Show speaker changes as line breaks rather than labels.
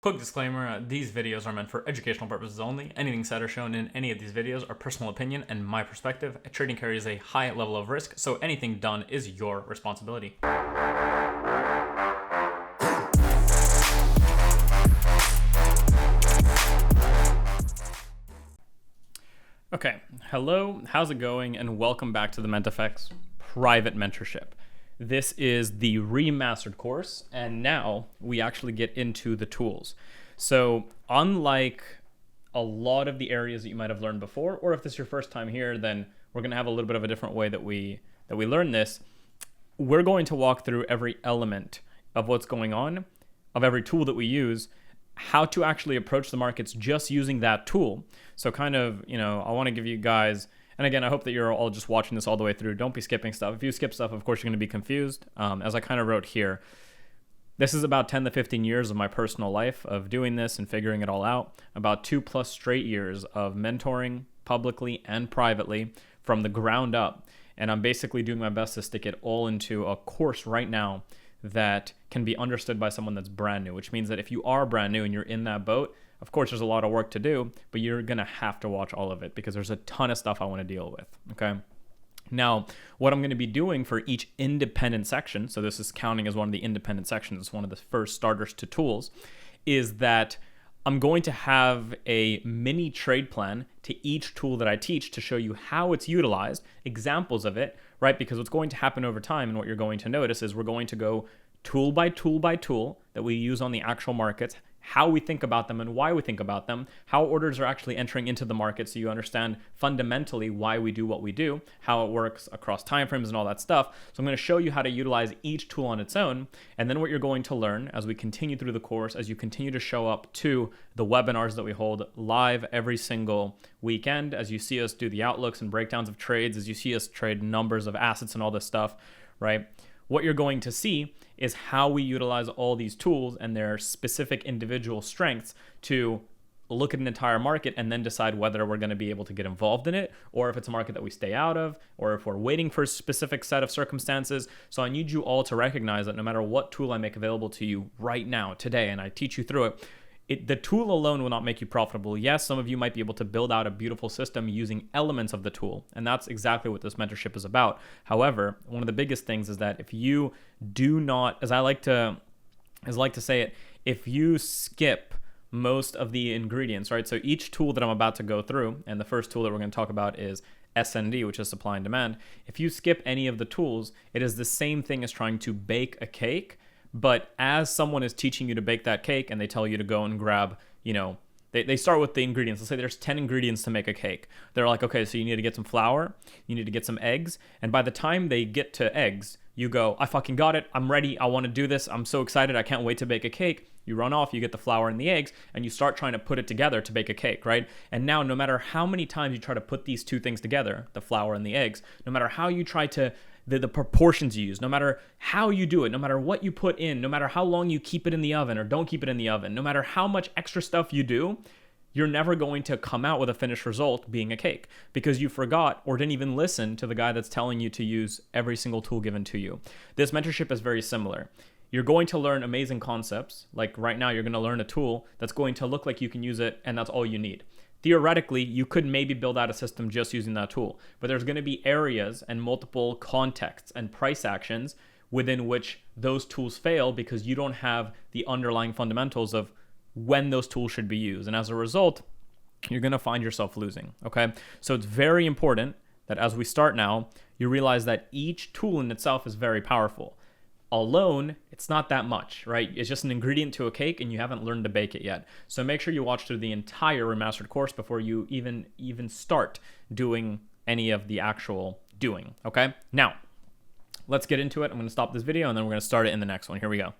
Quick disclaimer, these videos are meant for educational purposes only. Anything said or shown in any of these videos are personal opinion and my perspective. Trading carries a high level of risk, so anything done is your responsibility. Okay, hello, how's it going, and welcome back to the Mentfx private mentorship. This is the remastered course, and now we actually get into the tools. So unlike a lot of the areas that you might have learned before, or if this is your first time here, then we're gonna have a little bit of a different way that we learn this. We're going to walk through every element of what's going on, of every tool that we use, how to actually approach the markets just using that tool. So kind of, I want to give you guys, and again, I hope that you're all just watching this all the way through. Don't be skipping stuff. If you skip stuff, of course, you're going to be confused. As I kind of wrote here, this is about 10 to 15 years of my personal life of doing this and figuring it all out. About 2+ straight years of mentoring publicly and privately from the ground up. And I'm basically doing my best to stick it all into a course right now that can be understood by someone that's brand new, which means that if you are brand new and you're in that boat, of course, there's a lot of work to do, but you're going to have to watch all of it because there's a ton of stuff I want to deal with, okay? Now, what I'm going to be doing for each independent section, so this is counting as one of the independent sections, it's one of the first starters to tools, is that I'm going to have a mini trade plan to each tool that I teach to show you how it's utilized, examples of it, right? Because what's going to happen over time and what you're going to notice is we're going to go tool by tool by tool that we use on the actual markets, how we think about them and why we think about them, how orders are actually entering into the market so you understand fundamentally why we do what we do, how it works across timeframes and all that stuff. So I'm going to show you how to utilize each tool on its own. And then what you're going to learn as we continue through the course, as you continue to show up to the webinars that we hold live every single weekend, as you see us do the outlooks and breakdowns of trades, as you see us trade numbers of assets and all this stuff, right? What you're going to see is how we utilize all these tools and their specific individual strengths to look at an entire market and then decide whether we're going to be able to get involved in it, or if it's a market that we stay out of, or if we're waiting for a specific set of circumstances. So I need you all to recognize that no matter what tool I make available to you right now, today, and I teach you through it, the tool alone will not make you profitable. Yes, some of you might be able to build out a beautiful system using elements of the tool, and that's exactly what this mentorship is about. However, one of the biggest things is that if you do not, as I like to say it, if you skip most of the ingredients, right? So each tool that I'm about to go through, and the first tool that we're going to talk about is SND, which is supply and demand. If you skip any of the tools, it is the same thing as trying to bake a cake. But as someone is teaching you to bake that cake and they tell you to go and grab, they start with the ingredients. Let's say there's 10 ingredients to make a cake. They're like, okay, so you need to get some flour, you need to get some eggs. And by the time they get to eggs, you go, I fucking got it. I'm ready. I want to do this. I'm so excited. I can't wait to bake a cake. You run off, you get the flour and the eggs, and you start trying to put it together to bake a cake, right? And now no matter how many times you try to put these two things together, the flour and the eggs, no matter how you try to the proportions you use, no matter how you do it, no matter what you put in, no matter how long you keep it in the oven or don't keep it in the oven, no matter how much extra stuff you do, you're never going to come out with a finished result being a cake because you forgot or didn't even listen to the guy that's telling you to use every single tool given to you. This mentorship is very similar. You're going to learn amazing concepts. Like right now, you're going to learn a tool that's going to look like you can use it and that's all you need. Theoretically, you could maybe build out a system just using that tool, but there's going to be areas and multiple contexts and price actions within which those tools fail because you don't have the underlying fundamentals of when those tools should be used. And as a result, you're going to find yourself losing, okay? So it's very important that as we start now, you realize that each tool in itself is very powerful. Alone, it's not that much, right? It's just an ingredient to a cake and you haven't learned to bake it yet. So make sure you watch through the entire remastered course before you even start doing any of the actual doing, okay? Now, let's get into it. I'm going to stop this video and then we're going to start it in the next one. Here we go.